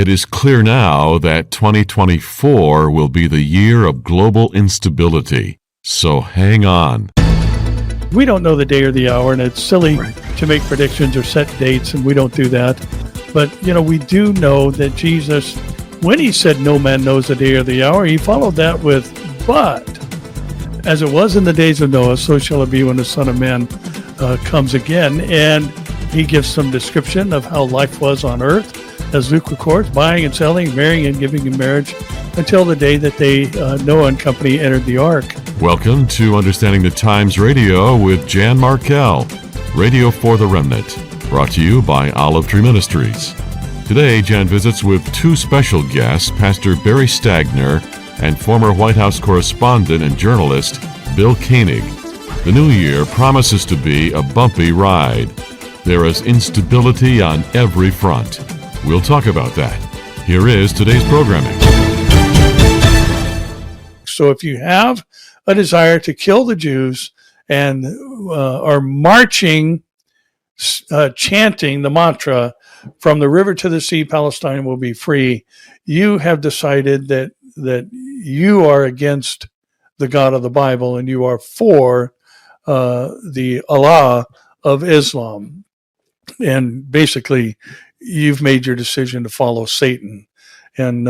It is clear now that 2024 will be the year of global instability. So hang on. We don't know the day or the hour, and it's silly to make predictions or set dates, and we don't do that. But, we do know that Jesus, when he said no man knows the day or the hour, he followed that with, but as it was in the days of Noah, so shall it be when the Son of Man comes again. And he gives some description of how life was on earth, as Luke records, buying and selling, marrying and giving in marriage, until the day that Noah and company entered the ark. Welcome to Understanding the Times Radio with Jan Markell, Radio for the Remnant, brought to you by Olive Tree Ministries. Today, Jan visits with two special guests, Pastor Barry Stagner and former White House correspondent and journalist Bill Koenig. The new year promises to be a bumpy ride. There is instability on every front. We'll talk about that. Here is today's programming. So if you have a desire to kill the Jews and are marching, chanting the mantra, from the river to the sea, Palestine will be free, you have decided that you are against the God of the Bible and you are for the Allah of Islam. And basically, you've made your decision to follow Satan. And,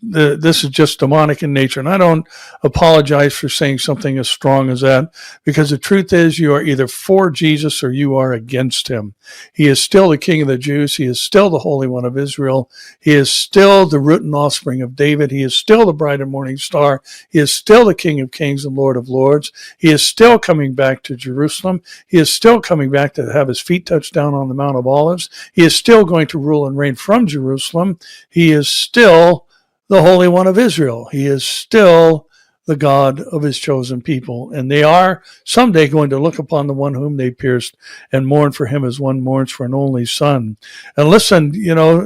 this is just demonic in nature. And I don't apologize for saying something as strong as that, because the truth is you are either for Jesus or you are against him. He is still the King of the Jews. He is still the Holy One of Israel. He is still the root and offspring of David. He is still the bright and morning star. He is still the King of kings and Lord of lords. He is still coming back to Jerusalem. He is still coming back to have his feet touched down on the Mount of Olives. He is still going to rule and reign from Jerusalem. He is still the Holy One of Israel. He is still the God of his chosen people. And they are someday going to look upon the one whom they pierced and mourn for him as one mourns for an only son. And listen,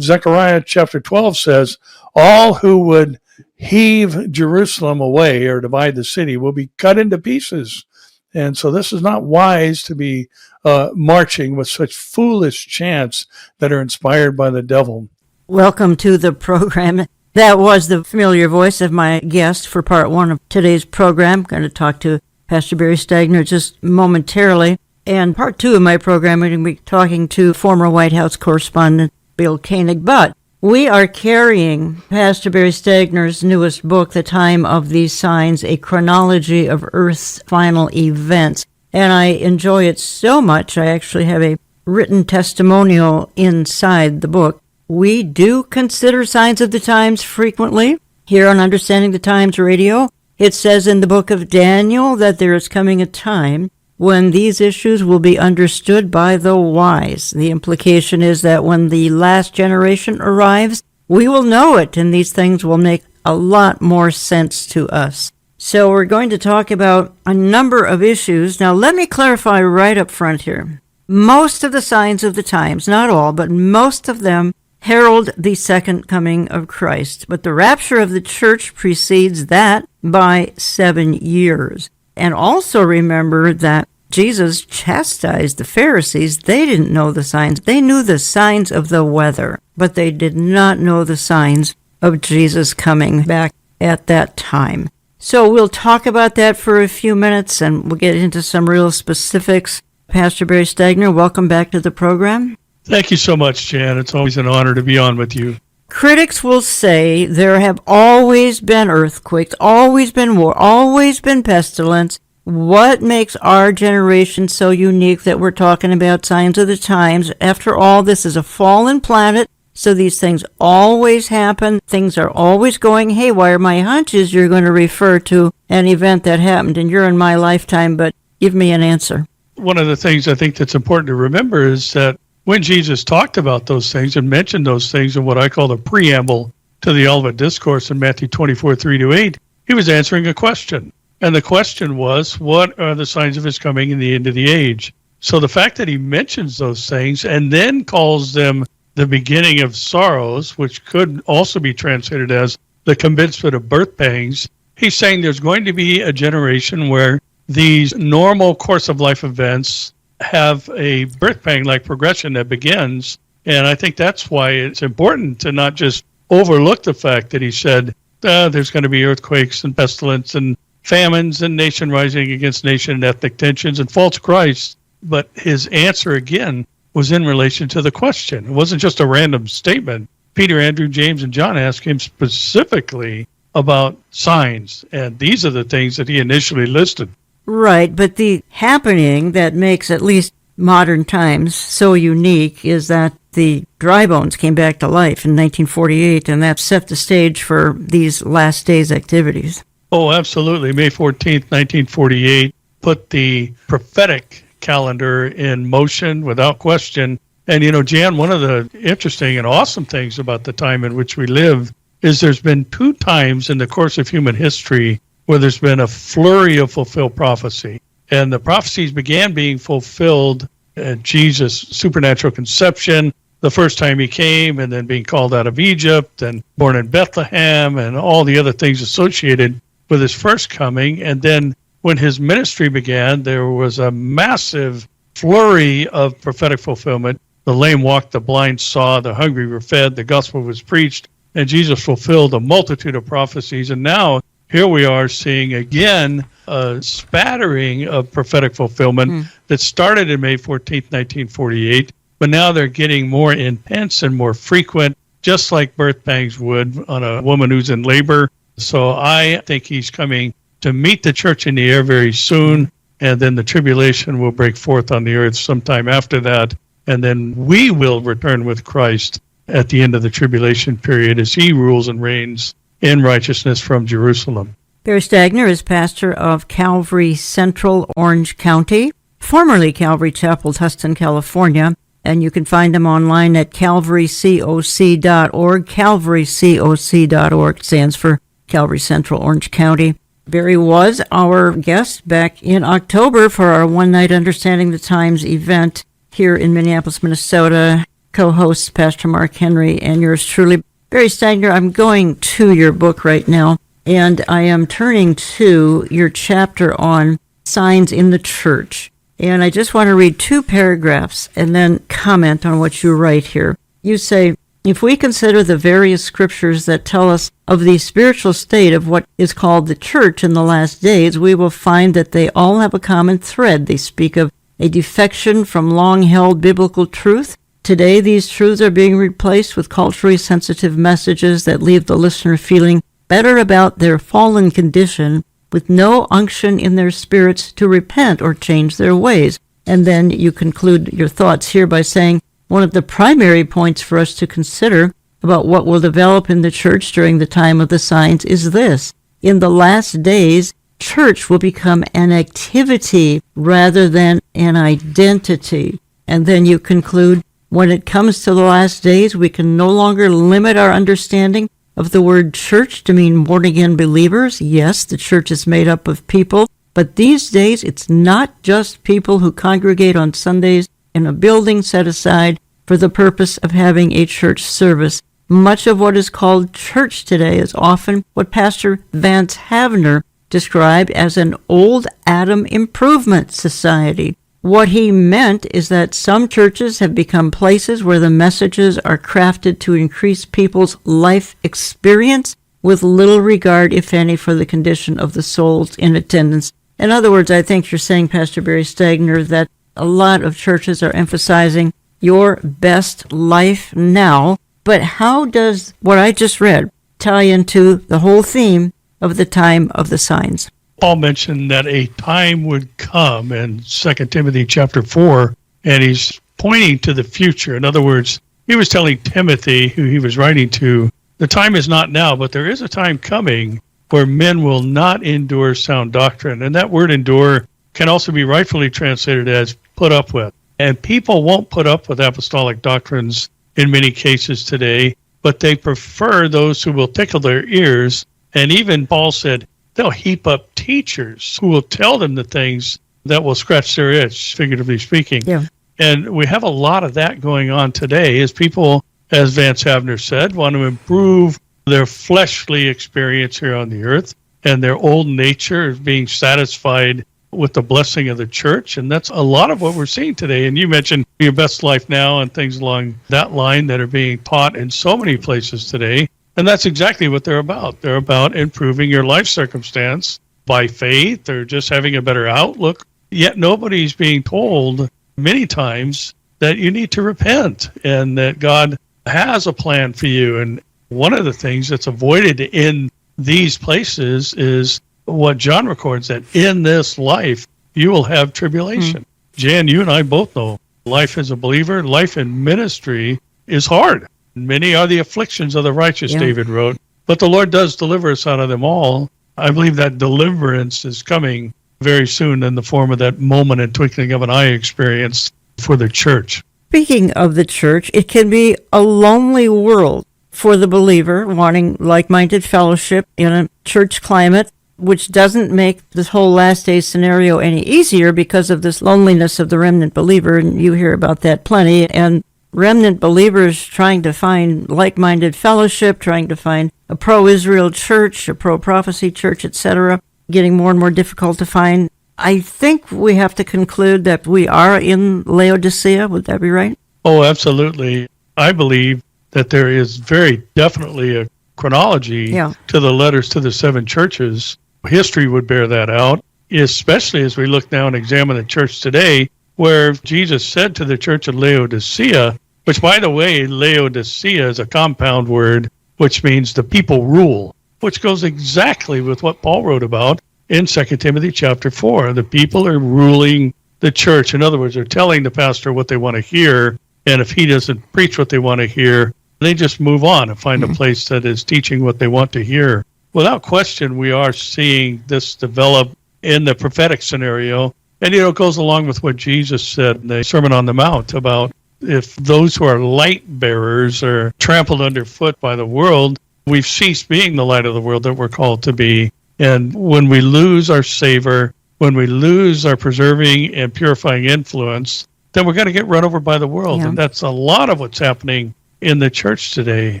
Zechariah chapter 12 says, all who would heave Jerusalem away or divide the city will be cut into pieces. And so this is not wise to be marching with such foolish chants that are inspired by the devil. Welcome to the program. That was the familiar voice of my guest for part one of today's program. I'm going to talk to Pastor Barry Stagner just momentarily. And part two of my program, I'm going to be talking to former White House correspondent Bill Koenig. But we are carrying Pastor Barry Stagner's newest book, The Time of These Signs, A Chronology of Earth's Final Events. And I enjoy it so much, I actually have a written testimonial inside the book. We do consider signs of the times frequently here on Understanding the Times Radio. It says in the book of Daniel that there is coming a time when these issues will be understood by the wise. The implication is that when the last generation arrives, we will know it, and these things will make a lot more sense to us. So we're going to talk about a number of issues. Now, let me clarify right up front here. Most of the signs of the times, not all, but most of them, herald the second coming of Christ. But the rapture of the church precedes that by 7 years. And also remember that Jesus chastised the Pharisees. They didn't know the signs. They knew the signs of the weather, but they did not know the signs of Jesus coming back at that time. So we'll talk about that for a few minutes, and we'll get into some real specifics. Pastor Barry Stagner, welcome back to the program. Thank you so much, Jan. It's always an honor to be on with you. Critics will say there have always been earthquakes, always been war, always been pestilence. What makes our generation so unique that we're talking about signs of the times? After all, this is a fallen planet, so these things always happen. Things are always going haywire. My hunch is you're going to refer to an event that happened in your and my lifetime, but give me an answer. One of the things I think that's important to remember is that when Jesus talked about those things and mentioned those things in what I call the preamble to the Olivet Discourse in Matthew 24, 3-8, he was answering a question. And the question was, what are the signs of his coming in the end of the age? So the fact that he mentions those things and then calls them the beginning of sorrows, which could also be translated as the commencement of birth pangs, he's saying there's going to be a generation where these normal course of life events have a birth pang-like progression that begins, And I think that's why it's important to not just overlook the fact that he said there's going to be earthquakes and pestilence and famines and nation rising against nation and ethnic tensions and false Christ. But his answer, again, was in relation to the question. It wasn't just a random statement. Peter, Andrew, James, and John asked him specifically about signs. And these are the things that he initially listed. Right, but the happening that makes at least modern times so unique is that the dry bones came back to life in 1948, and that set the stage for these last days activities. Oh, absolutely. May 14th, 1948 put the prophetic calendar in motion without question. And, Jan, one of the interesting and awesome things about the time in which we live is there's been 2 times in the course of human history where there's been a flurry of fulfilled prophecy. And the prophecies began being fulfilled at Jesus' supernatural conception, the first time he came, and then being called out of Egypt, and born in Bethlehem, and all the other things associated with his first coming. And then when his ministry began, there was a massive flurry of prophetic fulfillment. The lame walked, the blind saw, the hungry were fed, the gospel was preached, and Jesus fulfilled a multitude of prophecies. And now here we are seeing again a spattering of prophetic fulfillment that started in May 14th, 1948, but now they're getting more intense and more frequent, just like birth pangs would on a woman who's in labor. So I think he's coming to meet the church in the air very soon, and then the tribulation will break forth on the earth sometime after that, and then we will return with Christ at the end of the tribulation period as he rules and reigns in righteousness from Jerusalem. Barry Stagner is pastor of Calvary Central, Orange County, formerly Calvary Chapel, Tustin, California, and you can find him online at calvarycoc.org. Calvarycoc.org stands for Calvary Central, Orange County. Barry was our guest back in October for our one-night Understanding the Times event here in Minneapolis, Minnesota. Co-hosts Pastor Mark Henry and yours truly, Barry Stagner. I'm going to your book right now, and I am turning to your chapter on signs in the church. And I just want to read 2 paragraphs and then comment on what you write here. You say, if we consider the various scriptures that tell us of the spiritual state of what is called the church in the last days, we will find that they all have a common thread. They speak of a defection from long-held biblical truth. Today, these truths are being replaced with culturally sensitive messages that leave the listener feeling better about their fallen condition, with no unction in their spirits to repent or change their ways. And then you conclude your thoughts here by saying, one of the primary points for us to consider about what will develop in the church during the time of the signs is this. In the last days, church will become an activity rather than an identity. And then you conclude, when it comes to the last days, we can no longer limit our understanding of the word church to mean born-again believers. Yes, the church is made up of people, but these days it's not just people who congregate on Sundays in a building set aside for the purpose of having a church service. Much of what is called church today is often what Pastor Vance Havner described as an old Adam improvement society. What he meant is that some churches have become places where the messages are crafted to increase people's life experience with little regard, if any, for the condition of the souls in attendance. In other words, I think you're saying, Pastor Barry Stagner, that a lot of churches are emphasizing your best life now. But how does what I just read tie into the whole theme of the time of the signs? Paul mentioned that a time would come in 2 Timothy chapter 4, and he's pointing to the future. In other words, he was telling Timothy, who he was writing to, the time is not now, but there is a time coming where men will not endure sound doctrine. And that word endure can also be rightfully translated as put up with. And people won't put up with apostolic doctrines in many cases today, but they prefer those who will tickle their ears. And even Paul said, they'll heap up teachers who will tell them the things that will scratch their itch, figuratively speaking. Yeah. And we have a lot of that going on today as people, as Vance Havner said, want to improve their fleshly experience here on the earth, and their old nature is being satisfied with the blessing of the church. And that's a lot of what we're seeing today. And you mentioned Your Best Life Now and things along that line that are being taught in so many places today. And that's exactly what they're about. They're about improving your life circumstance by faith or just having a better outlook. Yet nobody's being told many times that you need to repent and that God has a plan for you. And one of the things that's avoided in these places is what John records, that in this life you will have tribulation. Jan, you and I both know life as a believer, life in ministry is hard. Many are the afflictions of the righteous, David wrote, but the Lord does deliver us out of them all. I believe that deliverance is coming very soon in the form of that moment and twinkling of an eye experience for the church. Speaking of the church, it can be a lonely world for the believer wanting like-minded fellowship in a church climate, which doesn't make this whole last day scenario any easier because of this loneliness of the remnant believer, and you hear about that plenty, and remnant believers trying to find like-minded fellowship, trying to find a pro-Israel church, a pro-prophecy church, etc., getting more and more difficult to find. I think we have to conclude that we are in Laodicea. Would that be right? Oh, absolutely. I believe that there is very definitely a chronology to the letters to the seven churches. History would bear that out, especially as we look now and examine the church today, where Jesus said to the church of Laodicea, which, by the way, Laodicea is a compound word, which means the people rule, which goes exactly with what Paul wrote about in 2 Timothy chapter 4. The people are ruling the church. In other words, they're telling the pastor what they want to hear, and if he doesn't preach what they want to hear, they just move on and find a place that is teaching what they want to hear. Without question, we are seeing this develop in the prophetic scenario. And, it goes along with what Jesus said in the Sermon on the Mount about if those who are light bearers are trampled underfoot by the world, we've ceased being the light of the world that we're called to be. And when we lose our savor, when we lose our preserving and purifying influence, then we're going to get run over by the world. And that's a lot of what's happening in the church today.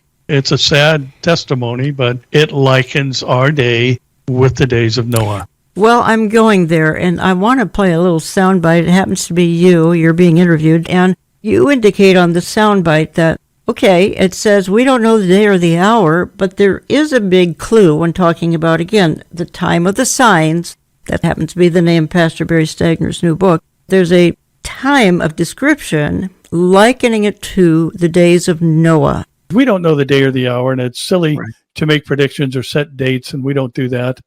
It's a sad testimony, but it likens our day with the days of Noah. Well, I'm going there, and I want to play a little soundbite. It happens to be you're being interviewed, and you indicate on the soundbite that, okay, it says we don't know the day or the hour, but there is a big clue when talking about, again, the time of the signs. That happens to be the name of Pastor Barry Stagner's new book. There's a time of description likening it to the days of Noah. We don't know the day or the hour, and it's silly to make predictions or set dates, and we don't do that.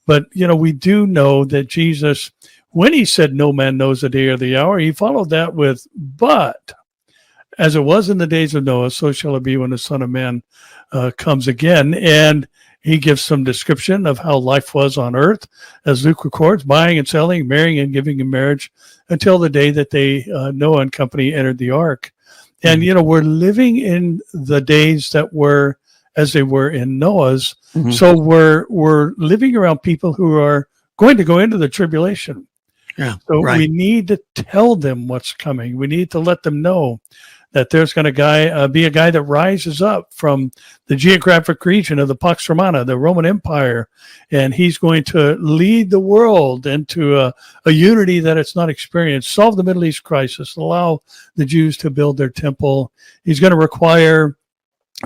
But, we do know that Jesus, when he said no man knows the day or the hour, he followed that with, but as it was in the days of Noah, so shall it be when the Son of Man comes again. And he gives some description of how life was on earth, as Luke records, buying and selling, marrying and giving in marriage, until the day that Noah and company entered the ark. And, we're living in the days that were as they were in Noah's. Mm-hmm. So we're living around people who are going to go into the tribulation. Yeah. So we need to tell them what's coming. We need to let them know that there's going to be a guy that rises up from the geographic region of the Pax Romana, the Roman Empire, and he's going to lead the world into a unity that it's not experienced, solve the Middle East crisis, allow the Jews to build their temple. He's going to require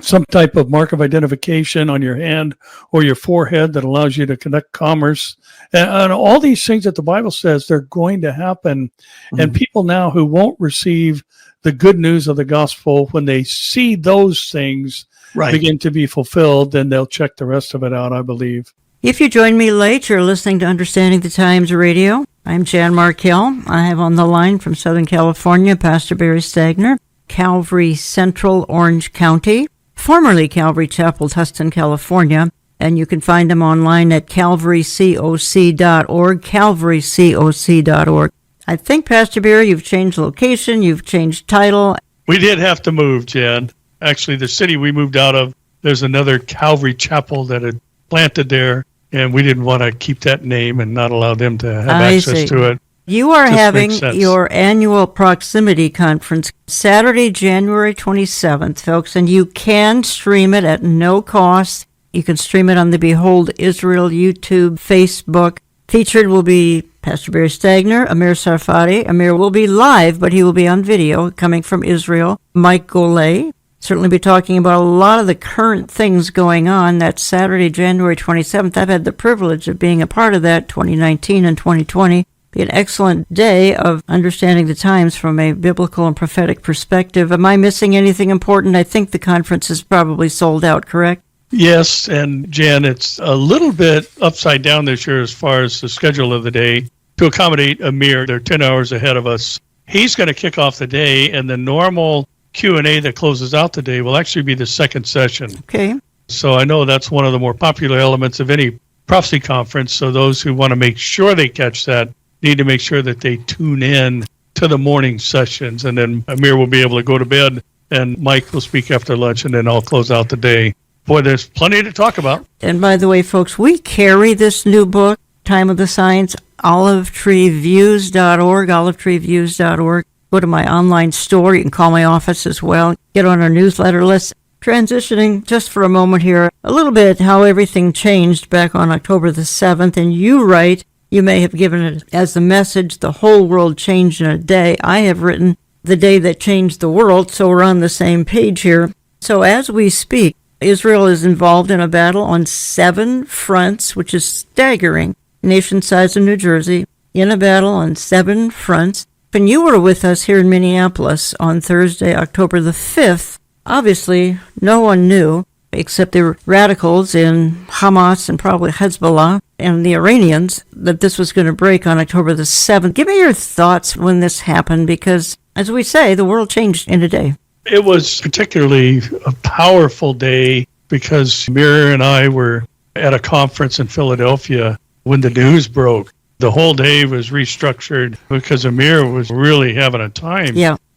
some type of mark of identification on your hand or your forehead that allows you to conduct commerce. And all these things that the Bible says they're going to happen. Mm-hmm. And people now who won't receive the good news of the gospel, when they see those things begin to be fulfilled, then they'll check the rest of it out, I believe. If you join me late, you're listening to Understanding the Times Radio. I'm Jan Markell. I have on the line from Southern California, Pastor Barry Stagner, Calvary Central, Orange County, formerly Calvary Chapel, Tustin, California, and you can find him online at calvarycoc.org, calvarycoc.org. I think, Pastor Barry, you've changed location, you've changed title. We did have to move, Jan. Actually, the city we moved out of, there's another Calvary Chapel that had planted there, and we didn't want to keep that name and not allow them to have access to it. You are having your annual proximity conference Saturday, January 27th, folks, and you can stream it at no cost. You can stream it on the Behold Israel YouTube, Facebook. Featured will be Pastor Barry Stagner, Amir Sarfati. Amir will be live, but he will be on video coming from Israel. Mike Golay. Certainly be talking about a lot of the current things going on. That's Saturday, January 27th. I've had the privilege of being a part of that, 2019 and 2020. Be an excellent day of understanding the times from a biblical and prophetic perspective. Am I missing anything important? I think the conference is probably sold out, correct? Yes, and Jan, it's a little bit upside down this year as far as the schedule of the day to accommodate Amir. They're 10 hours ahead of us. He's going to kick off the day, and the normal Q&A that closes out the day will actually be the second session. Okay. So I know that's one of the more popular elements of any prophecy conference, so those who want to make sure they catch that need to make sure that they tune in to the morning sessions, and then Amir will be able to go to bed, and Mike will speak after lunch, and then I'll close out the day. Boy, there's plenty to talk about. And by the way, folks, we carry this new book, Time of the Signs, olivetreeviews.org, olivetreeviews.org. Go to my online store. You can call my office as well. Get on our newsletter list. Transitioning just for a moment here, a little bit how everything changed back on October the 7th. And you write, you may have given it as the message, the whole world changed in a day. I have written the day that changed the world, so we're on the same page here. So as we speak, Israel is involved in a battle on 7 fronts, which is staggering. Nation size of New Jersey, in a battle on 7 fronts. And you were with us here in Minneapolis on Thursday, October the 5th. Obviously, no one knew, except the radicals in Hamas and probably Hezbollah and the Iranians, that this was going to break on October the 7th. Give me your thoughts when this happened, because, as we say, the world changed in a day. It was particularly a powerful day because Amir and I were at a conference in Philadelphia when the news broke. The whole day was restructured because Amir was really having a time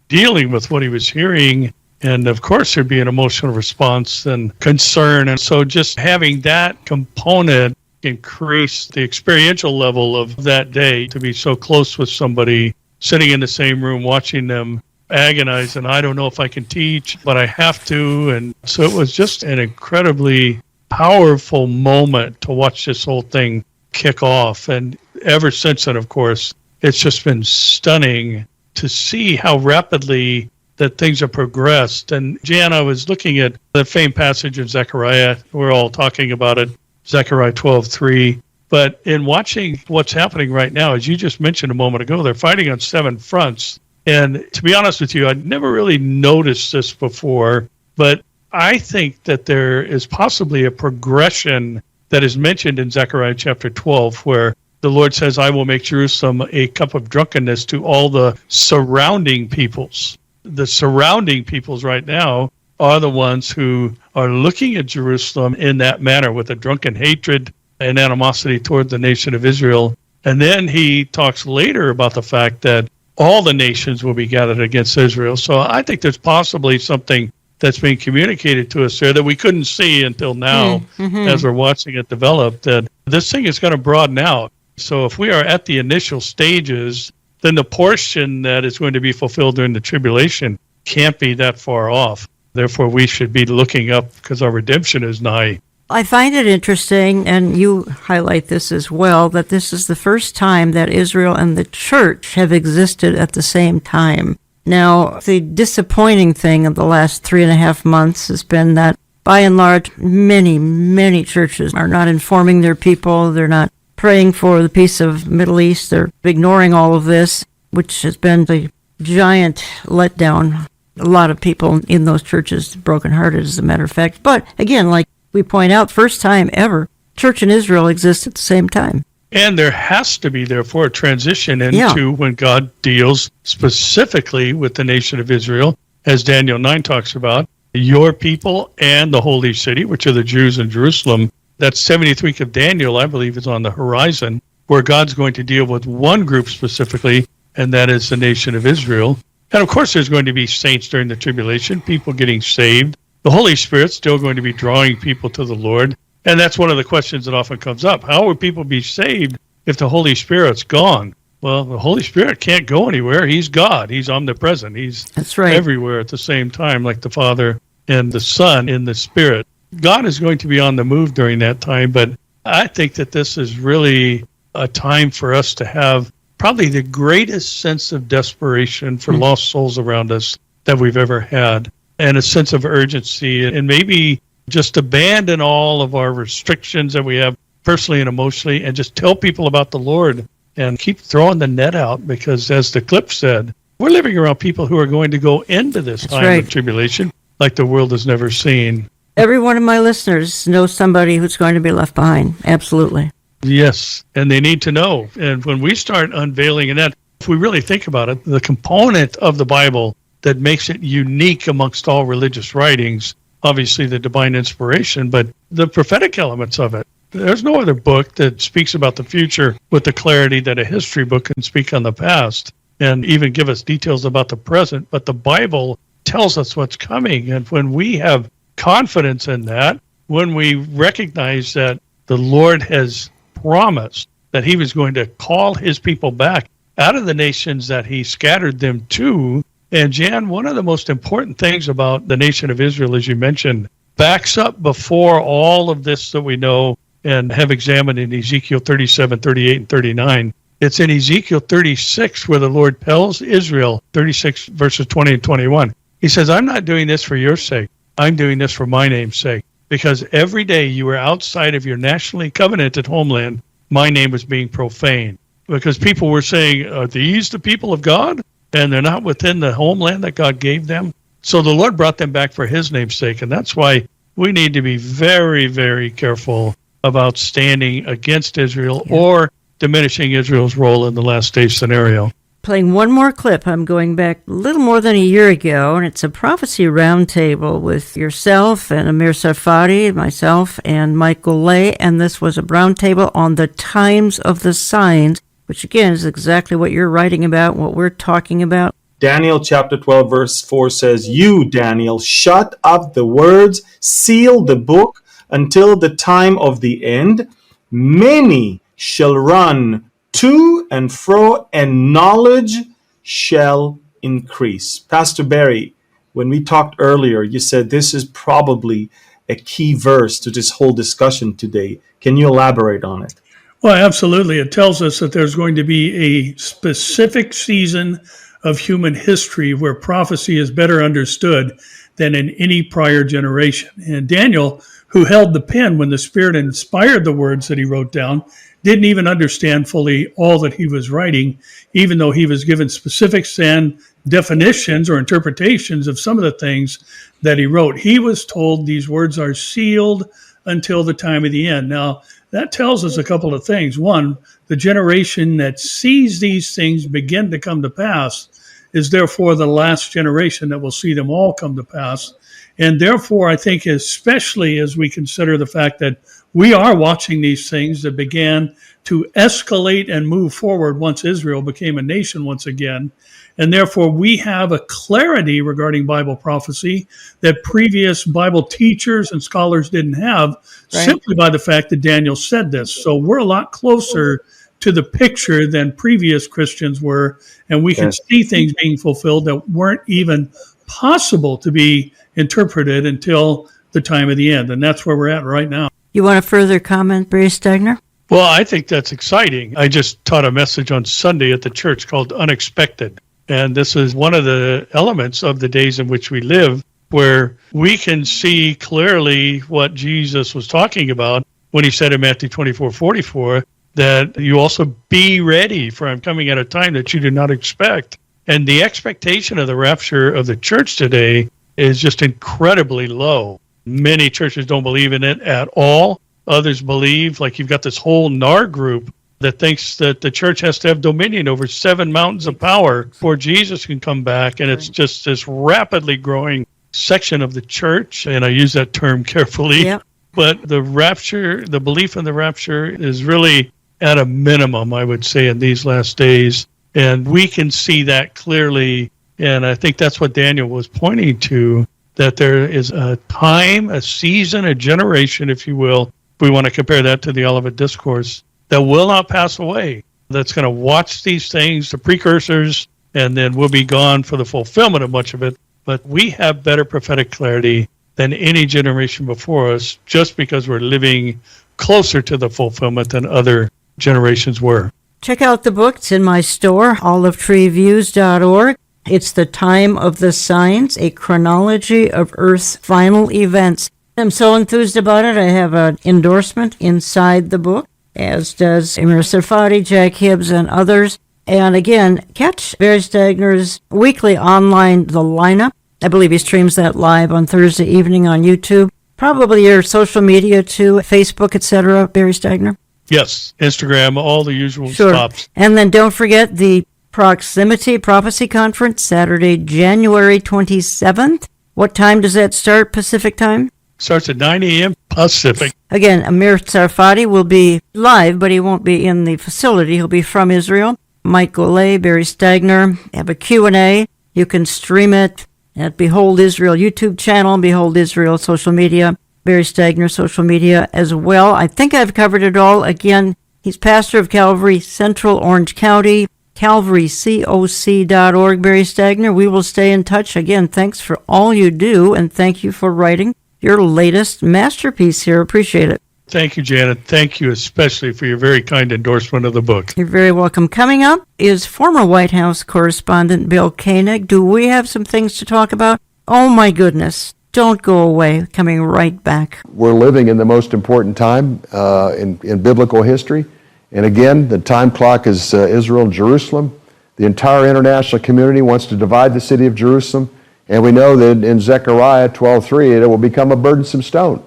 dealing with what he was hearing. And of course, there'd be an emotional response and concern. And so just having that component increased the experiential level of that day, to be so close with somebody, sitting in the same room, watching them agonize, and I don't know if I can teach, but I have to. And so it was just an incredibly powerful moment to watch this whole thing kick off. And ever since then, of course, it's just been stunning to see how rapidly that things have progressed. And Jan, I was looking at the famed passage in Zechariah. We're all talking about it, Zechariah 12:3. But in watching what's happening right now, as you just mentioned a moment ago, they're fighting on 7 fronts. And to be honest with you, I'd never really noticed this before, but I think that there is possibly a progression that is mentioned in Zechariah chapter 12, where the Lord says, I will make Jerusalem a cup of drunkenness to all the surrounding peoples. The surrounding peoples right now are the ones who are looking at Jerusalem in that manner, with a drunken hatred and animosity toward the nation of Israel. And then he talks later about the fact that all the nations will be gathered against Israel. So I think there's possibly something that's being communicated to us there that we couldn't see until now, as we're watching it develop, that this thing is going to broaden out. So if we are at the initial stages, then the portion that is going to be fulfilled during the tribulation can't be that far off. Therefore, we should be looking up because our redemption is nigh. I find it interesting, and you highlight this as well, that this is the first time that Israel and the church have existed at the same time. Now, the disappointing thing of the last 3.5 months has been that, by and large, many churches are not informing their people. They're not praying for the peace of the Middle East. They're ignoring all of this, which has been a giant letdown. A lot of people in those churches brokenhearted, as a matter of fact. But again, like we point out, first time ever, church and Israel exist at the same time. And there has to be, therefore, a transition into when God deals specifically with the nation of Israel, as Daniel 9 talks about, your people and the holy city, which are the Jews in Jerusalem. That 70th week of Daniel, I believe, is on the horizon, where God's going to deal with one group specifically, and that is the nation of Israel. And of course, there's going to be saints during the tribulation, people getting saved. The Holy Spirit's still going to be drawing people to the Lord. And that's one of the questions that often comes up. How will people be saved if the Holy Spirit's gone? Well, the Holy Spirit can't go anywhere. He's God. He's omnipresent. He's everywhere at the same time, like the Father and the Son in the Spirit. God is going to be on the move during that time, but I think that this is really a time for us to have probably the greatest sense of desperation for lost souls around us that we've ever had, and a sense of urgency, and maybe just abandon all of our restrictions that we have personally and emotionally, and just tell people about the Lord and keep throwing the net out, because as the clip said, we're living around people who are going to go into this time of tribulation like the world has never seen. Every one of my listeners knows somebody who's going to be left behind. Absolutely. Yes, and they need to know. And when we start unveiling, and that, if we really think about it, the component of the Bible that makes it unique amongst all religious writings, obviously the divine inspiration, but the prophetic elements of it. There's no other book that speaks about the future with the clarity that a history book can speak on the past and even give us details about the present. But the Bible tells us what's coming. And when we have confidence in that, when we recognize that the Lord has promised that he was going to call his people back out of the nations that he scattered them to. And Jan, one of the most important things about the nation of Israel, as you mentioned, backs up before all of this that we know and have examined in Ezekiel 37, 38, and 39. It's in Ezekiel 36 where the Lord tells Israel, 36 verses 20 and 21. He says, I'm not doing this for your sake. I'm doing this for my name's sake. Because every day you were outside of your nationally covenanted homeland, my name was being profaned. Because people were saying, are these the people of God? And they're not within the homeland that God gave them. So the Lord brought them back for his name's sake. And that's why we need to be very, very careful about standing against Israel or diminishing Israel's role in the last day scenario. Playing one more clip. I'm going back a little more than a year ago, and it's a prophecy roundtable with yourself and Amir Sarfati, myself, and Michael Lay, and this was a roundtable on the times of the signs, which again is exactly what you're writing about, what we're talking about. Daniel chapter 12 verse 4 says, You, Daniel, shut up the words, seal the book until the time of the end. Many shall run to and fro, and knowledge shall increase. Pastor Barry, when we talked earlier, you said this is probably a key verse to this whole discussion today. Can you elaborate on it? Well, absolutely. It tells us that there's going to be a specific season of human history where prophecy is better understood than in any prior generation. And Daniel, who held the pen when the Spirit inspired the words that he wrote down, didn't even understand fully all that he was writing, even though he was given specifics and definitions or interpretations of some of the things that he wrote. He was told these words are sealed until the time of the end. Now, that tells us a couple of things. One, the generation that sees these things begin to come to pass is therefore the last generation that will see them all come to pass. And therefore, I think especially as we consider the fact that we are watching these things that began to escalate and move forward once Israel became a nation once again. And therefore, we have a clarity regarding Bible prophecy that previous Bible teachers and scholars didn't have, simply by the fact that Daniel said this. So we're a lot closer to the picture than previous Christians were, and we can see things being fulfilled that weren't even possible to be interpreted until the time of the end. And that's where we're at right now. You want to further comment, Barry Stagner? Well, I think that's exciting. I just taught a message on Sunday at the church called Unexpected. And this is one of the elements of the days in which we live, where we can see clearly what Jesus was talking about when he said in Matthew 24:44, that you also be ready, for I'm coming at a time that you do not expect. And the expectation of the rapture of the church today is just incredibly low. Many churches don't believe in it at all. Others believe, like you've got this whole NAR group that thinks that the church has to have dominion over 7 mountains of power before Jesus can come back. And it's just this rapidly growing section of the church. And I use that term carefully. Yep. But the rapture, the belief in the rapture is really at a minimum, I would say, in these last days. And we can see that clearly. And I think that's what Daniel was pointing to, that there is a time, a season, a generation, if you will, if we want to compare that to the Olivet Discourse, that will not pass away, that's going to watch these things, the precursors, and then we'll be gone for the fulfillment of much of it. But we have better prophetic clarity than any generation before us, just because we're living closer to the fulfillment than other generations were. Check out the book. It's in my store, olivetreeviews.org. It's The Time of the Signs, a chronology of Earth's final events. I'm so enthused about it. I have an endorsement inside the book, as does Emir Sarfati, Jack Hibbs, and others. And again, catch Barry Stagner's weekly online The Lineup. I believe he streams that live on Thursday evening on YouTube. Probably your social media too, Facebook, etc., Barry Stagner. Yes, Instagram, all the usual Sure. stops. And then don't forget the Proximity Prophecy Conference, Saturday, January 27th. What time does that start, Pacific time? Starts at 9 a.m. Pacific. Again, Amir Sarfati will be live, but he won't be in the facility. He'll be from Israel. Mike Golay, Barry Stagner have a Q&A. You can stream it at Behold Israel YouTube channel, Behold Israel social media, Barry Stagner social media as well. I think I've covered it all. Again, he's pastor of Calvary Central Orange County, calvarycoc.org. Barry Stagner, we will stay in touch. Again, thanks for all you do, and thank you for writing your latest masterpiece here. Appreciate it. Thank you, Janet. Thank you especially for your very kind endorsement of the book. You're very welcome. Coming up is former White House correspondent Bill Koenig. Do we have some things to talk about? Oh, my goodness. Don't go away. Coming right back. We're living in the most important time in biblical history. And again, the time clock is Israel and Jerusalem. The entire international community wants to divide the city of Jerusalem. And we know that in Zechariah 12:3, it will become a burdensome stone.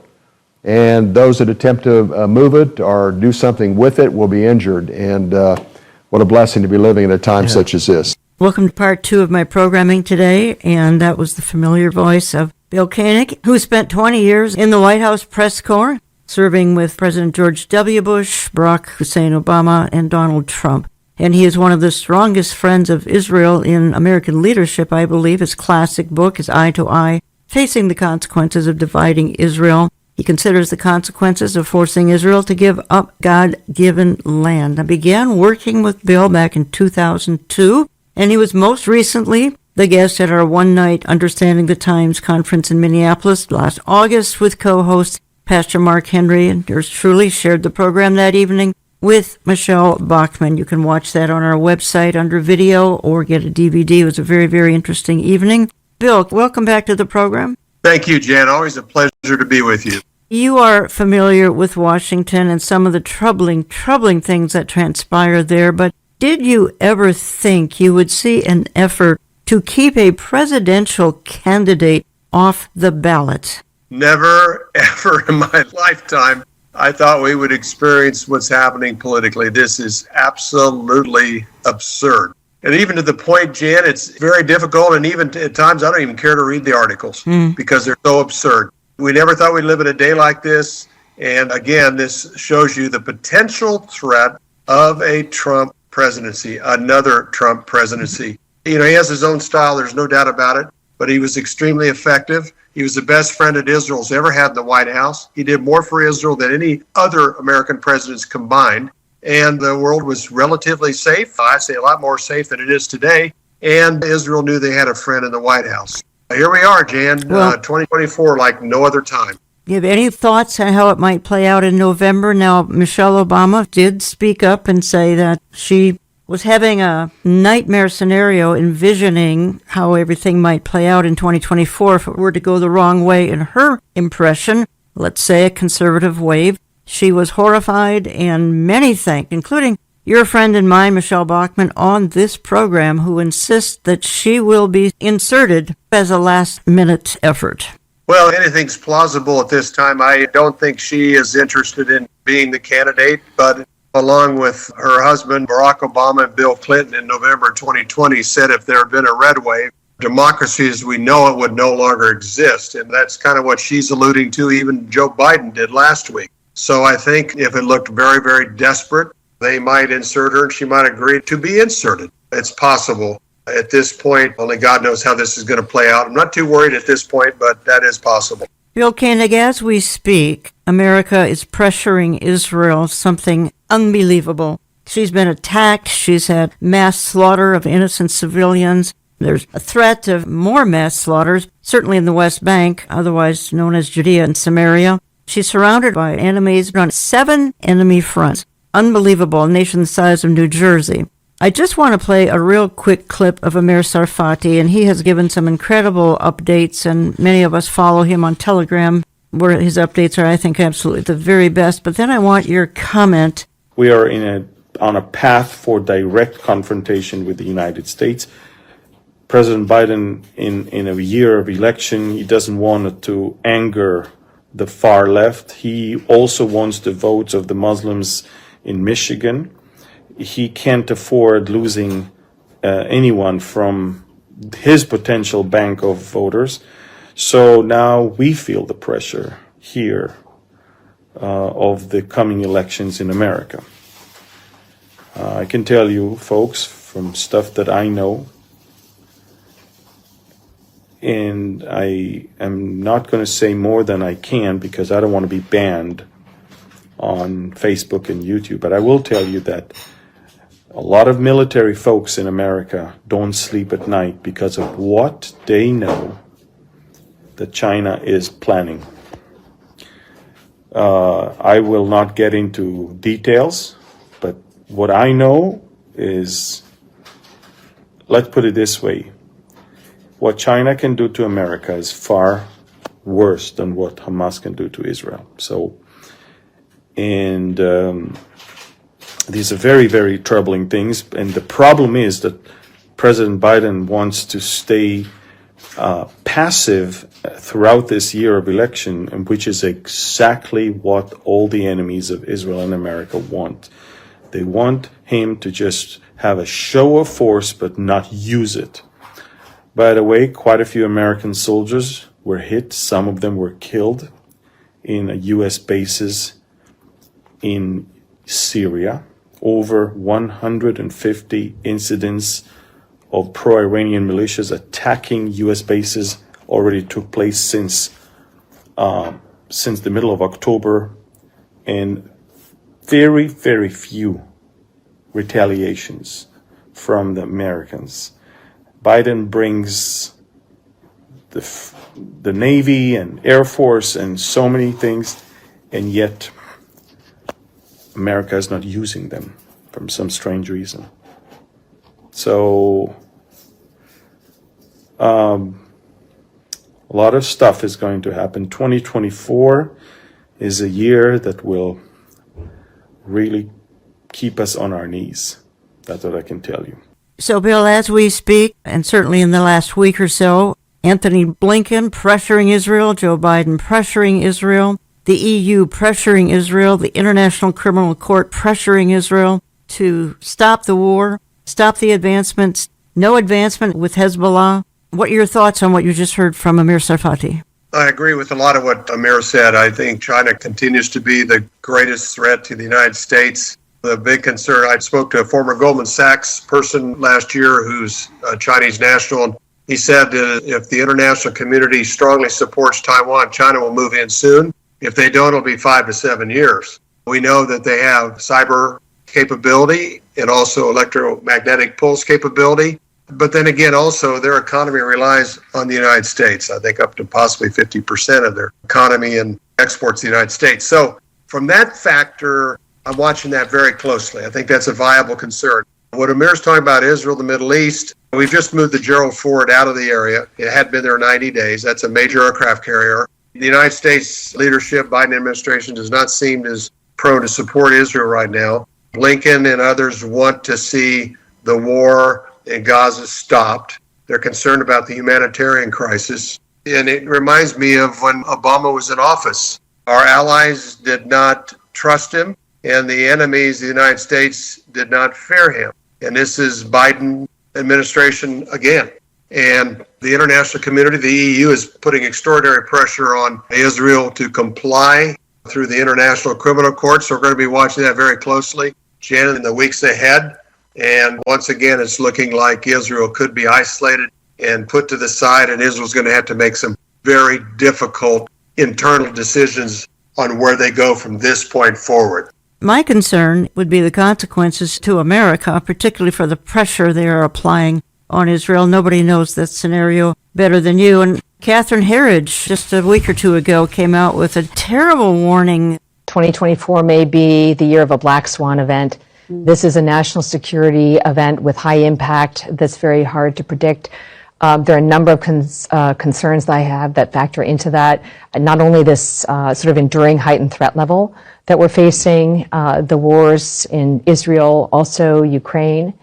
And those that attempt to move it or do something with it will be injured. And what a blessing to be living in a time such as this. Welcome to part 2 of my programming today. And that was the familiar voice of Bill Koenig, who spent 20 years in the White House press corps, serving with President George W. Bush, Barack Hussein Obama, and Donald Trump. And he is one of the strongest friends of Israel in American leadership, I believe. His classic book is Eye to Eye, Facing the Consequences of Dividing Israel. He considers the consequences of forcing Israel to give up God-given land. I began working with Bill back in 2002, and he was most recently the guest at our one-night Understanding the Times conference in Minneapolis last August with co-host Pastor Mark Henry, and yours truly shared the program that evening with Michelle Bachman. You can watch that on our website under video or get a DVD. It was a very, very interesting evening. Bill, welcome back to the program. Thank you, Jan. Always a pleasure to be with you. You are familiar with Washington and some of the troubling things that transpired there, but did you ever think you would see an effort to keep a presidential candidate off the ballot? Never, ever in my lifetime, I thought we would experience what's happening politically. This is absolutely absurd. And even to the point, Jan, it's very difficult. And even at times, I don't even care to read the articles because they're so absurd. We never thought we'd live in a day like this. And again, this shows you the potential threat of a Trump presidency, another Trump presidency. You know, he has his own style. There's no doubt about it. But he was extremely effective. He was the best friend that Israel's ever had in the White House. He did more for Israel than any other American presidents combined. And the world was relatively safe. I'd say a lot more safe than it is today. And Israel knew they had a friend in the White House. Here we are, Jan, 2024 like no other time. You have any thoughts on how it might play out in November? Now, Michelle Obama did speak up and say that she was having a nightmare scenario envisioning how everything might play out in 2024 if it were to go the wrong way in her impression, let's say a conservative wave. She was horrified, and many think, including your friend and mine, Michelle Bachman, on this program, who insists that she will be inserted as a last-minute effort. Well, anything's plausible at this time. I don't think she is interested in being the candidate, but along with her husband, Barack Obama, and Bill Clinton in November 2020 said if there had been a red wave, democracy as we know it would no longer exist. And that's kind of what she's alluding to. Even Joe Biden did last week. So I think if it looked very, very desperate, they might insert her and she might agree to be inserted. It's possible. At this point, only God knows how this is going to play out. I'm not too worried at this point, but that is possible. Bill Koenig, as we speak, America is pressuring Israel, something unbelievable. She's been attacked. She's had mass slaughter of innocent civilians. There's a threat of more mass slaughters, certainly in the West Bank, otherwise known as Judea and Samaria. She's surrounded by enemies on 7 enemy fronts. unbelievable, a nation the size of New Jersey. I just want to play a real quick clip of Amir Tsarfati, and he has given some incredible updates, and many of us follow him on Telegram, where his updates are, I think, absolutely the very best. But then I want your comment. We are on a path for direct confrontation with the United States. President Biden, in a year of election, he doesn't want to anger the far left. He also wants the votes of the Muslims in Michigan. He can't afford losing anyone from his potential bank of voters. So now we feel the pressure here of the coming elections in America. I can tell you, folks, from stuff that I know, and I am not going to say more than I can because I don't want to be banned on Facebook and YouTube, but I will tell you that a lot of military folks in America don't sleep at night because of what they know that China is planning. I will not get into details, but what I know is, let's put it this way, what China can do to America is far worse than what Hamas can do to Israel. These are very, very troubling things. And the problem is that President Biden wants to stay passive throughout this year of election, and which is exactly what all the enemies of Israel and America want. They want him to just have a show of force but not use it. By the way, quite a few American soldiers were hit. Some of them were killed in U.S. bases in Syria. Over 150 incidents of pro-Iranian militias attacking U.S. bases already took place since the middle of October, and very, very few retaliations from the Americans. Biden brings the Navy and Air Force and so many things, and yet America is not using them for some strange reason. So a lot of stuff is going to happen. 2024 is a year that will really keep us on our knees. That's what I can tell you. So, Bill, as we speak, and certainly in the last week or so, Anthony Blinken pressuring Israel, Joe Biden pressuring Israel, the EU pressuring Israel, the International Criminal Court pressuring Israel to stop the war, stop the advancements, no advancement with Hezbollah. What are your thoughts on what you just heard from Amir Tsarfati? I agree with a lot of what Amir said. I think China continues to be the greatest threat to the United States. The big concern, I spoke to a former Goldman Sachs person last year who's a Chinese national. He said if the international community strongly supports Taiwan, China will move in soon. If they don't, it'll be 5 to 7 years. We know that they have cyber capability and also electromagnetic pulse capability. But then again, also their economy relies on the United States. I think up to possibly 50% of their economy and exports to the United States. So from that factor, I'm watching that very closely. I think that's a viable concern. What Amir's talking about, Israel, the Middle East, we've just moved the Gerald Ford out of the area. It had been there 90 days. That's a major aircraft carrier. The United States leadership, Biden administration, does not seem as prone to support Israel right now. Blinken and others want to see the war in Gaza stopped. They're concerned about the humanitarian crisis. And it reminds me of when Obama was in office. Our allies did not trust him, and the enemies of the United States did not fear him. And this is Biden administration again. And the international community, the EU, is putting extraordinary pressure on Israel to comply through the International Criminal Court. So we're going to be watching that very closely, Jan, in the weeks ahead. And once again, it's looking like Israel could be isolated and put to the side, and Israel's going to have to make some very difficult internal decisions on where they go from this point forward. My concern would be the consequences to America, particularly for the pressure they are applying on Israel. Nobody knows that scenario better than you. And Catherine Herridge, just a week or two ago, came out with a terrible warning 2024 may be the year of a black swan event. This is a national security event with high impact that's very hard to predict. There are a number of concerns that I have that factor into that. Not only this sort of enduring heightened threat level that we're facing, the wars in Israel, also Ukraine,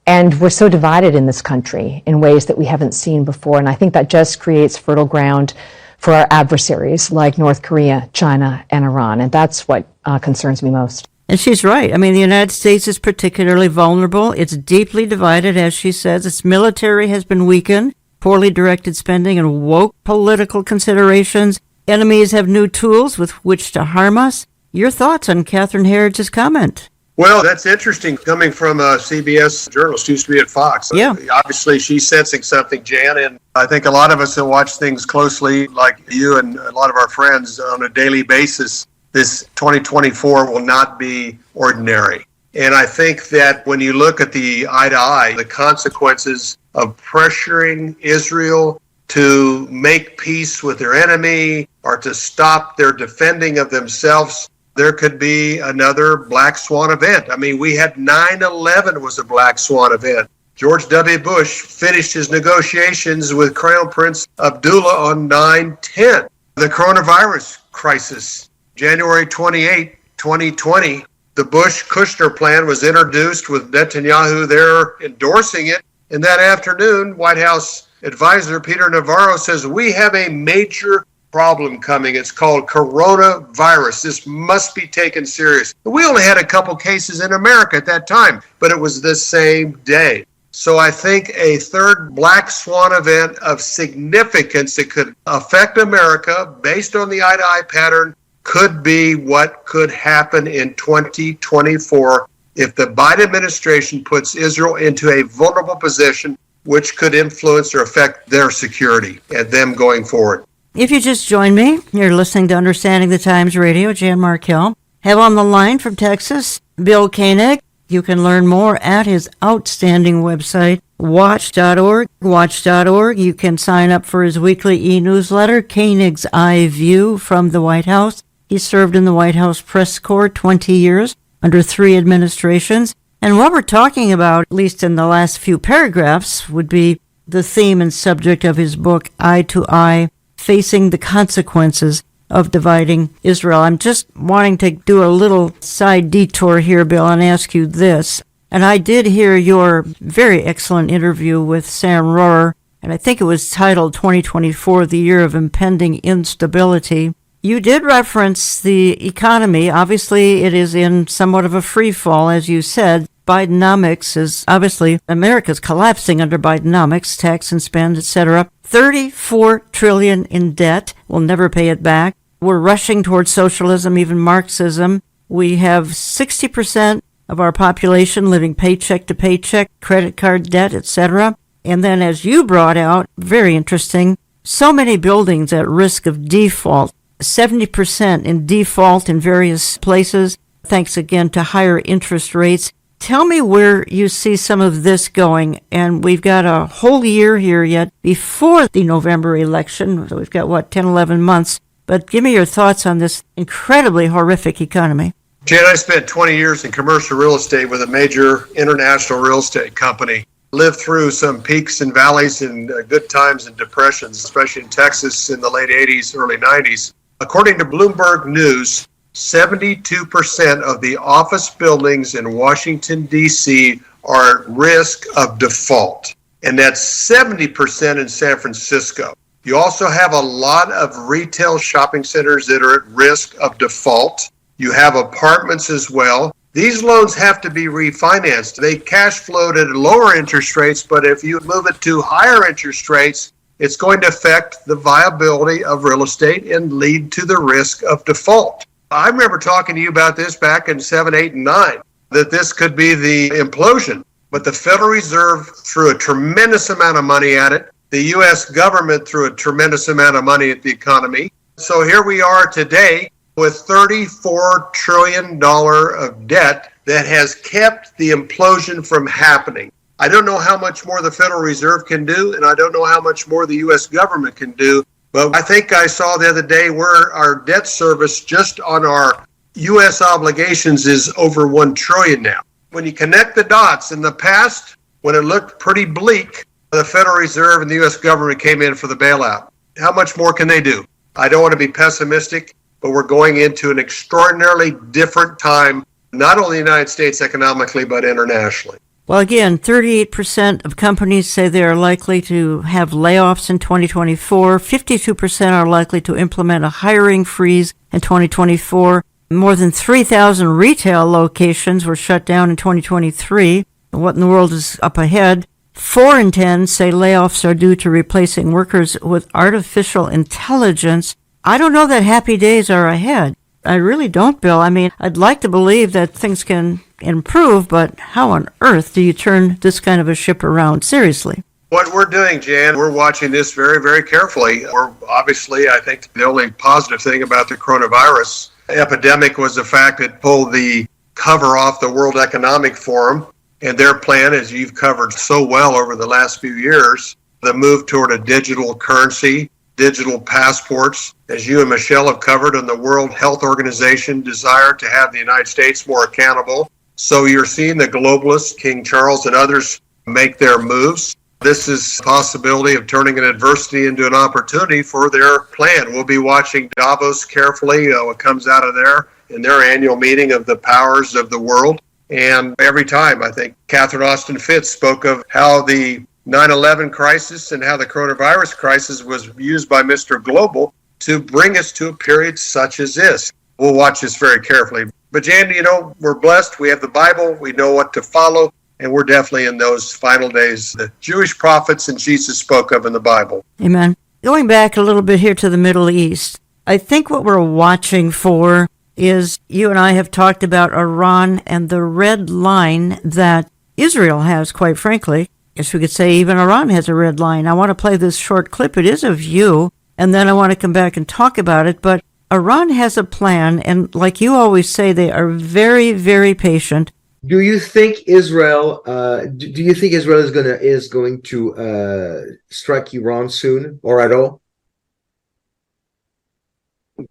and we're so divided in this country in ways that we haven't seen before. And I think that just creates fertile ground for our adversaries like North Korea, China, and Iran. And that's what concerns me most. And she's right. I mean, the United States is particularly vulnerable. It's deeply divided, as she says. Its military has been weakened, poorly directed spending, and woke political considerations. Enemies have new tools with which to harm us. Your thoughts on Catherine Herridge's comment? Well, that's interesting coming from a CBS journalist, used to be at Fox. Yeah. Obviously, she's sensing something, Jan, and I think a lot of us that watch things closely, like you and a lot of our friends on a daily basis, this 2024 will not be ordinary. And I think that when you look at the eye to eye, the consequences of pressuring Israel to make peace with their enemy or to stop their defending of themselves, there could be another black swan event. I mean, we had 9/11 was a black swan event. George W. Bush finished his negotiations with Crown Prince Abdullah on 9/10. The coronavirus crisis, January 28, 2020, the Bush-Kushner plan was introduced with Netanyahu there endorsing it. And that afternoon, White House advisor Peter Navarro says, we have a major problem coming. It's called coronavirus. This must be taken serious. We only had a couple cases in America at that time, but it was the same day. So I think a third black swan event of significance that could affect America based on the eye-to-eye pattern could be what could happen in 2024 if the Biden administration puts Israel into a vulnerable position, which could influence or affect their security and them going forward. If you just joined me, you're listening to Understanding the Times Radio. Jan Markell. Have on the line from Texas, Bill Koenig. You can learn more at his outstanding website, watch.org. Watch.org. You can sign up for his weekly e-newsletter, Koenig's Eye View from the White House. He served in the White House press corps 20 years under 3 administrations. And what we're talking about, at least in the last few paragraphs, would be the theme and subject of his book, Eye to Eye, Facing the Consequences of Dividing Israel. I'm just wanting to do a little side detour here, Bill, and ask you this. And I did hear your very excellent interview with Sam Rohrer, and I think it was titled 2024, the Year of Impending Instability. You did reference the economy. Obviously, it is in somewhat of a free fall, as you said. Bidenomics is obviously, America's collapsing under Bidenomics, tax and spend, etc. $34 trillion in debt. We'll never pay it back. We're rushing towards socialism, even Marxism. We have 60% of our population living paycheck to paycheck, credit card debt, etc. And then, as you brought out, very interesting, so many buildings at risk of default. 70% in default in various places, thanks again to higher interest rates. Tell me where you see some of this going. And we've got a whole year here yet before the November election. So we've got, 10, 11 months. But give me your thoughts on this incredibly horrific economy. Jan, I spent 20 years in commercial real estate with a major international real estate company. Lived through some peaks and valleys and good times and depressions, especially in Texas in the late 80s, early 90s. According to Bloomberg News, 72% of the office buildings in Washington, D.C. are at risk of default. And that's 70% in San Francisco. You also have a lot of retail shopping centers that are at risk of default. You have apartments as well. These loans have to be refinanced. They cash flowed at lower interest rates, but if you move it to higher interest rates, it's going to affect the viability of real estate and lead to the risk of default. I remember talking to you about this back in 7, 8, and 9, that this could be the implosion. But the Federal Reserve threw a tremendous amount of money at it. The U.S. government threw a tremendous amount of money at the economy. So here we are today with $34 trillion of debt that has kept the implosion from happening. I don't know how much more the Federal Reserve can do, and I don't know how much more the U.S. government can do. But I think I saw the other day where our debt service just on our U.S. obligations is over $1 trillion now. When you connect the dots, in the past, when it looked pretty bleak, the Federal Reserve and the U.S. government came in for the bailout. How much more can they do? I don't want to be pessimistic, but we're going into an extraordinarily different time, not only in the United States economically, but internationally. Well, again, 38% of companies say they are likely to have layoffs in 2024. 52% are likely to implement a hiring freeze in 2024. More than 3,000 retail locations were shut down in 2023. What in the world is up ahead? 4 in 10 say layoffs are due to replacing workers with artificial intelligence. I don't know that happy days are ahead. I really don't, Bill. I mean, I'd like to believe that things can improve, but how on earth do you turn this kind of a ship around? Seriously. What we're doing, Jan, we're watching this very, very carefully. We're obviously, I think the only positive thing about the coronavirus epidemic was the fact it pulled the cover off the World Economic Forum and their plan, as you've covered so well over the last few years, the move toward a digital currency, digital passports, as you and Michelle have covered, on the World Health Organization desire to have the United States more accountable. So you're seeing the globalists, King Charles and others, make their moves. This is a possibility of turning an adversity into an opportunity for their plan. We'll be watching Davos carefully, what comes out of there in their annual meeting of the powers of the world. And every time, I think Catherine Austin Fitts spoke of how the 9/11 crisis and how the coronavirus crisis was used by Mr. Global to bring us to a period such as this. We'll watch this very carefully. But Jan, you know, we're blessed. We have the Bible. We know what to follow. And we're definitely in those final days the Jewish prophets and Jesus spoke of in the Bible. Amen. Going back a little bit here to the Middle East, I think what we're watching for is, you and I have talked about Iran and the red line that Israel has, quite frankly. Yes, we could say even Iran has a red line. I want to play this short clip. It is of you, and then I want to come back and talk about it. But Iran has a plan, and like you always say, they are very, very patient. Do you think Israel? Do you think Israel is going to strike Iran soon or at all?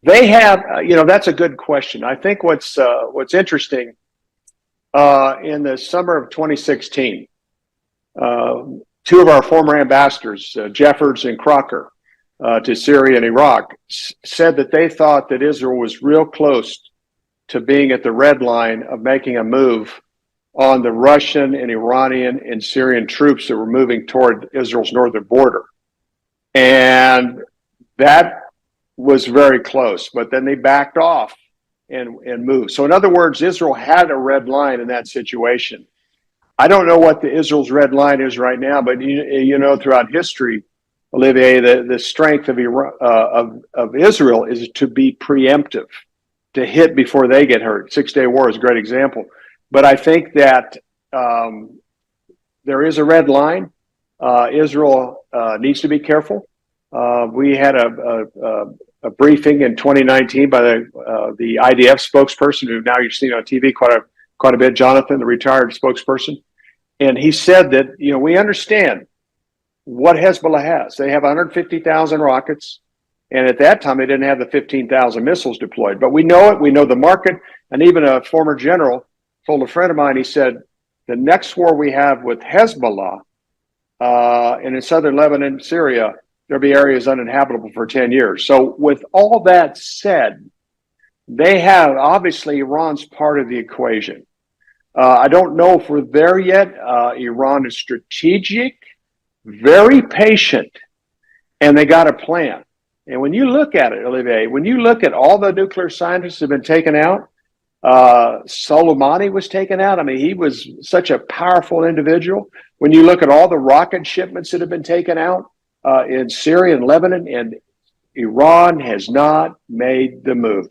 They have, that's a good question. I think what's interesting in the summer of 2016, two of our former ambassadors, Jeffords and Crocker, to Syria and Iraq, said that they thought that Israel was real close to being at the red line of making a move on the Russian and Iranian and Syrian troops that were moving toward Israel's northern border. And that was very close, but then they backed off and moved. So in other words, Israel had a red line in that situation. I don't know what Israel's red line is right now, but you know, throughout history, Olivier, the strength of Israel is to be preemptive, to hit before they get hurt. 6-Day War is a great example. But I think that there is a red line. Israel needs to be careful. We had a briefing in 2019 by the IDF spokesperson, who now you've seen on TV quite a bit, Jonathan, the retired spokesperson. And he said that, we understand what Hezbollah has. They have 150,000 rockets. And at that time, they didn't have the 15,000 missiles deployed. But we know it. We know the market. And even a former general told a friend of mine, he said, the next war we have with Hezbollah and in southern Lebanon, Syria, there'll be areas uninhabitable for 10 years. So with all that said, they have, obviously, Iran's part of the equation. I don't know if we're there yet. Iran is strategic, very patient, and they got a plan. And when you look at it, Olivier, when you look at all the nuclear scientists who have been taken out, Soleimani was taken out. I mean, he was such a powerful individual. When you look at all the rocket shipments that have been taken out in Syria and Lebanon, and Iran has not made the move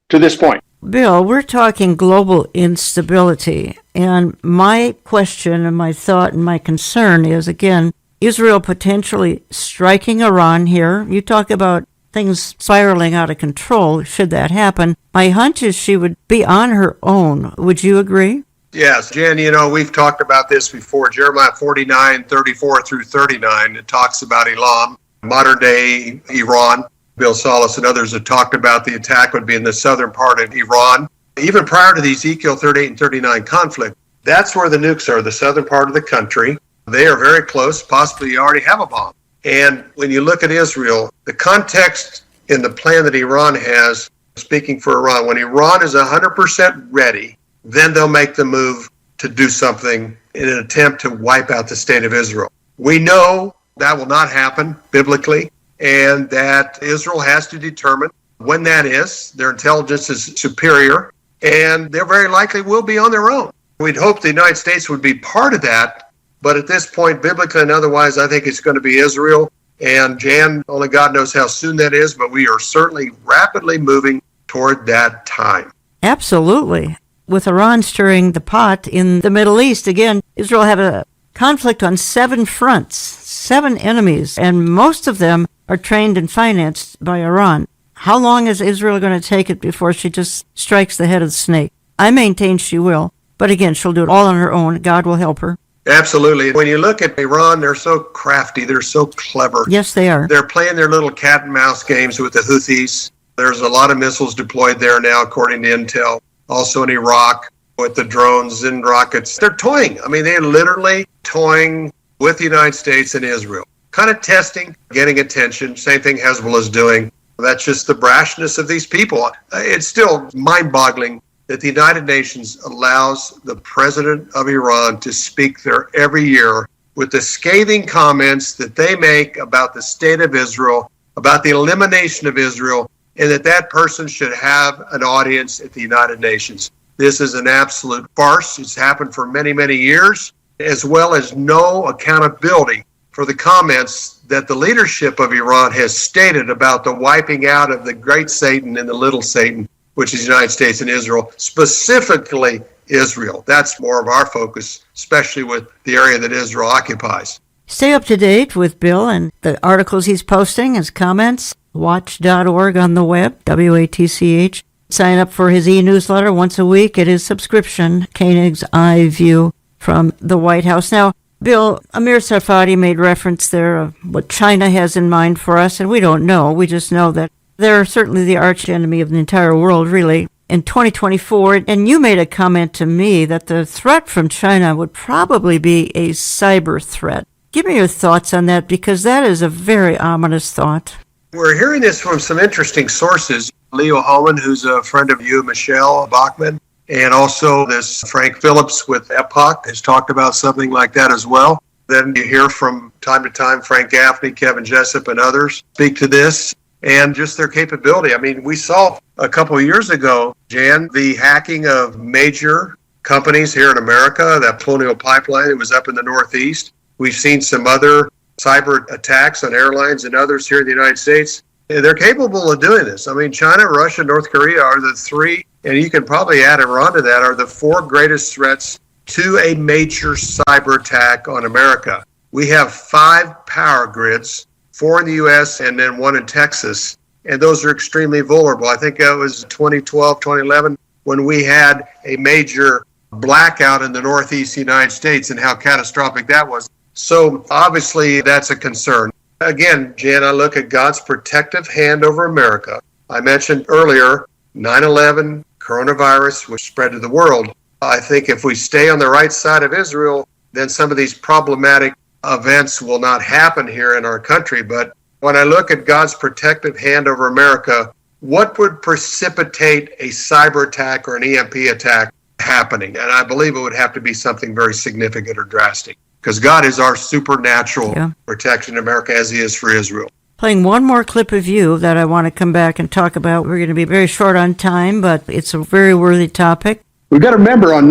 to this point. Bill, we're talking global instability. And my question and my thought and my concern is, again, Israel potentially striking Iran here. You talk about things spiraling out of control should that happen. My hunch is she would be on her own. Would you agree? Yes, Jan, we've talked about this before. Jeremiah 49, 34 through 39, it talks about Elam, modern day Iran. Bill Salas and others have talked about the attack would be in the southern part of Iran. Even prior to the Ezekiel 38 and 39 conflict, that's where the nukes are, the southern part of the country. They are very close, possibly you already have a bomb. And when you look at Israel, the context in the plan that Iran has, speaking for Iran, when Iran is 100% ready, then they'll make the move to do something in an attempt to wipe out the state of Israel. We know that will not happen biblically, and that Israel has to determine when that is. Their intelligence is superior, and they very likely will be on their own. We'd hope the United States would be part of that, but at this point, biblically and otherwise, I think it's going to be Israel. And Jan, only God knows how soon that is, but we are certainly rapidly moving toward that time. Absolutely. With Iran stirring the pot in the Middle East, again, Israel have a conflict on 7 fronts, 7 enemies, and most of them are trained and financed by Iran. How long is Israel going to take it before she just strikes the head of the snake? I maintain she will, but again, she'll do it all on her own. God will help her. Absolutely. When you look at Iran, they're so crafty. They're so clever. Yes, they are. They're playing their little cat and mouse games with the Houthis. There's a lot of missiles deployed there now, according to intel. Also in Iraq with the drones and rockets. They're toying. I mean, they're literally toying with the United States and Israel. Kind of testing, getting attention. Same thing Hezbollah is doing. That's just the brashness of these people. It's still mind-boggling that the United Nations allows the president of Iran to speak there every year with the scathing comments that they make about the state of Israel, about the elimination of Israel, and that person should have an audience at the United Nations. This is an absolute farce. It's happened for many, many years, as well as no accountability for the comments that the leadership of Iran has stated about the wiping out of the great Satan and the little Satan, which is the United States and Israel, specifically Israel. That's more of our focus, especially with the area that Israel occupies. Stay up to date with Bill and the articles he's posting, his comments. Watch.org on the web, WATCH. Sign up for his e-newsletter once a week at his subscription, Koenig's Eye View from the White House. Now, Bill, Amir Sarfati made reference there of what China has in mind for us, and we don't know. We just know that they're certainly the arch enemy of the entire world, really, in 2024. And you made a comment to me that the threat from China would probably be a cyber threat. Give me your thoughts on that, because that is a very ominous thought. We're hearing this from some interesting sources. Leo Holman, who's a friend of you, Michelle Bachman, and also this Frank Phillips with Epoch has talked about something like that as well. Then you hear from time to time Frank Gaffney, Kevin Jessup, and others speak to this and just their capability. I mean, we saw a couple of years ago, Jan, the hacking of major companies here in America, that Colonial Pipeline that was up in the Northeast. We've seen some other cyber attacks on airlines and others here in the United States. They're capable of doing this. I mean, China, Russia, North Korea are the 3, and you can probably add Iran to that, are the 4 greatest threats to a major cyber attack on America. We have 5 power grids, 4 in the U.S. and then 1 in Texas, and those are extremely vulnerable. I think that was 2012, 2011, when we had a major blackout in the Northeast United States and how catastrophic that was. So obviously that's a concern. Again, Jan, I look at God's protective hand over America. I mentioned earlier 9/11, coronavirus, which spread to the world. I think if we stay on the right side of Israel, then some of these problematic events will not happen here in our country. But when I look at God's protective hand over America, what would precipitate a cyber attack or an EMP attack happening? And I believe it would have to be something very significant or drastic, because God is our supernatural protection in America, as he is for Israel. Playing one more clip of you that I want to come back and talk about. We're going to be very short on time, but it's a very worthy topic. We've got to remember on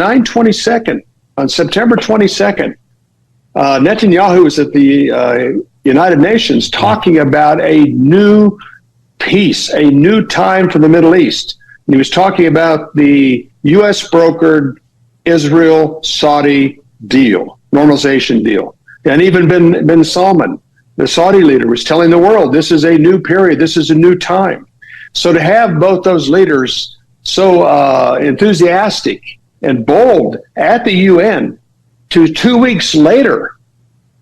September 22nd, Netanyahu was at the United Nations talking about a new peace, a new time for the Middle East. And he was talking about the U.S. brokered Israel-Saudi deal, normalization deal. And even bin Salman, the Saudi leader, was telling the world, this is a new period, this is a new time. So to have both those leaders so enthusiastic and bold at the UN, to 2 weeks later,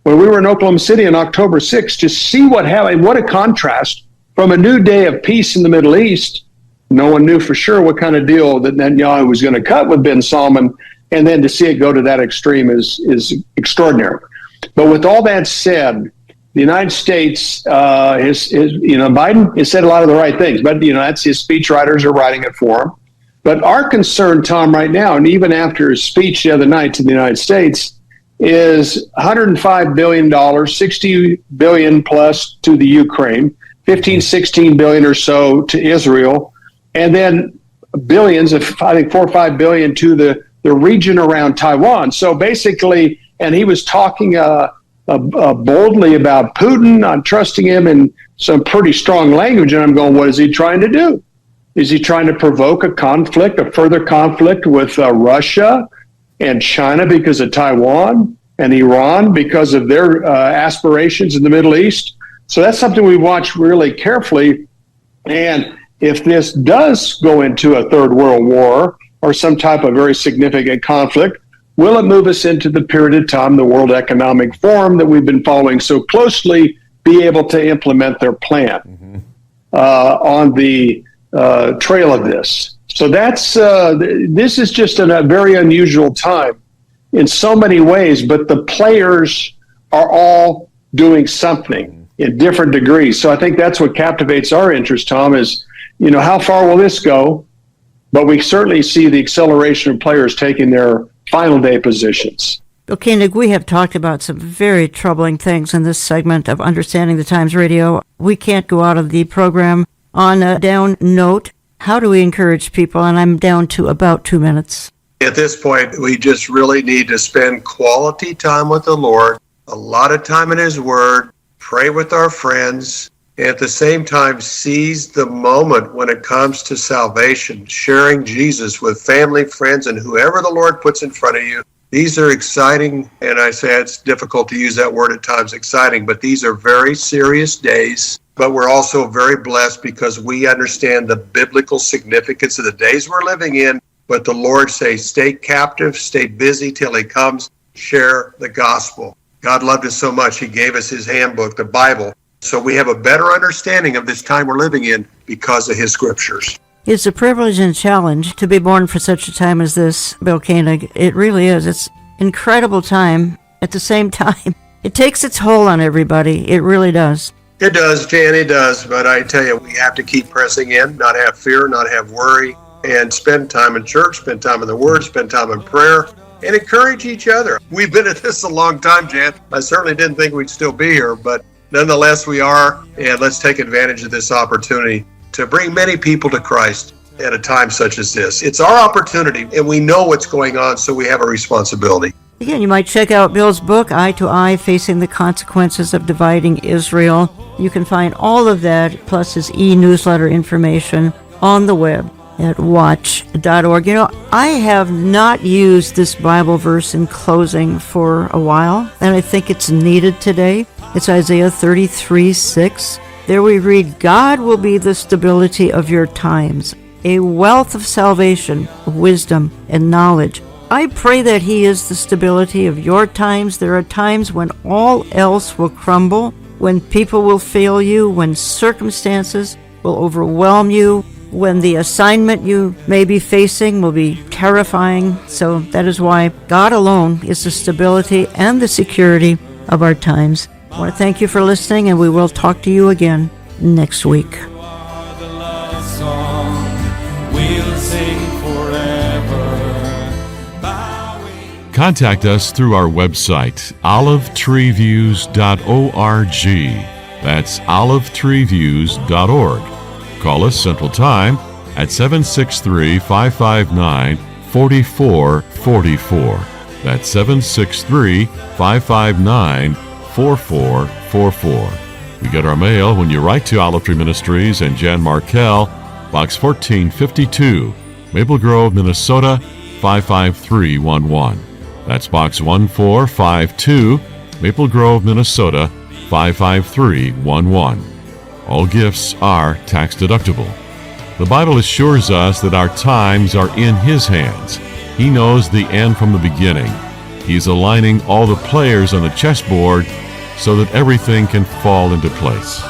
when we were in Oklahoma City on October 6th, to see what happened, what a contrast from a new day of peace in the Middle East, no one knew for sure what kind of deal that Netanyahu was going to cut with bin Salman, and then to see it go to that extreme is extraordinary. But with all that said, the United States, Biden has said a lot of the right things, but that's his speechwriters are writing it for him. But our concern, Tom, right now, and even after his speech the other night to the United States, is $105 billion, $60 billion plus to the Ukraine, 15, 16 billion or so to Israel, and then billions of, I think, 4 or 5 billion to the region around Taiwan. So basically, and he was talking boldly about Putin. I'm trusting him in some pretty strong language, and I'm going, what is he trying to do? Is he trying to provoke a conflict, a further conflict with Russia and China because of Taiwan, and Iran because of their aspirations in the Middle East? So that's something we watch really carefully. And if this does go into a third world war or some type of very significant conflict, will it move us into the period of time the World Economic Forum that we've been following so closely be able to implement their plan on the trail of this? So that's this is just a very unusual time in so many ways, but the players are all doing something in different degrees. So I think that's what captivates our interest, Tom, is, how far will this go? But we certainly see the acceleration of players taking their final day positions. Bill Koenig, we have talked about some very troubling things in this segment of Understanding the Times Radio. We can't go out of the program on a down note. How do we encourage people? And I'm down to about 2 minutes. At this point, we just really need to spend quality time with the Lord, a lot of time in His Word, pray with our friends, and at the same time seize the moment when it comes to salvation, sharing Jesus with family, friends, and whoever the Lord puts in front of you. These are exciting, and I say it's difficult to use that word at times, exciting, but these are very serious days. But we're also very blessed because we understand the biblical significance of the days we're living in. But the Lord says, stay captive, stay busy till He comes, share the gospel. God loved us so much, He gave us His handbook, the Bible. So we have a better understanding of this time we're living in because of His scriptures. It's a privilege and challenge to be born for such a time as this, Bill Koenig. It really is. It's an incredible time. At the same time, it takes its toll on everybody. It really does. It does, Jan, it does. But I tell you, we have to keep pressing in, not have fear, not have worry, and spend time in church, spend time in the Word, spend time in prayer, and encourage each other. We've been at this a long time, Jan. I certainly didn't think we'd still be here, but nonetheless we are, and let's take advantage of this opportunity to bring many people to Christ at a time such as this. It's our opportunity, and we know what's going on, so we have a responsibility. Again, you might check out Bill's book, Eye to Eye, Facing the Consequences of Dividing Israel. You can find all of that, plus his e-newsletter information, on the web at watch.org. I have not used this Bible verse in closing for a while, and I think it's needed today. It's Isaiah 33:6. There we read, God will be the stability of your times, a wealth of salvation, wisdom, and knowledge. I pray that He is the stability of your times. There are times when all else will crumble, when people will fail you, when circumstances will overwhelm you, when the assignment you may be facing will be terrifying. So that is why God alone is the stability and the security of our times. I want to thank you for listening, and we will talk to you again next week. Contact us through our website, olivetreeviews.org. That's olivetreeviews.org. Call us Central Time at 763-559-4444. That's 763-559-4444. We get our mail when you write to Olive Tree Ministries and Jan Markell, Box 1452, Maple Grove, Minnesota 55311. That's Box 1452, Maple Grove, Minnesota 55311. All gifts are tax deductible. The Bible assures us that our times are in His hands. He knows the end from the beginning. He's aligning all the players on the chessboard so that everything can fall into place.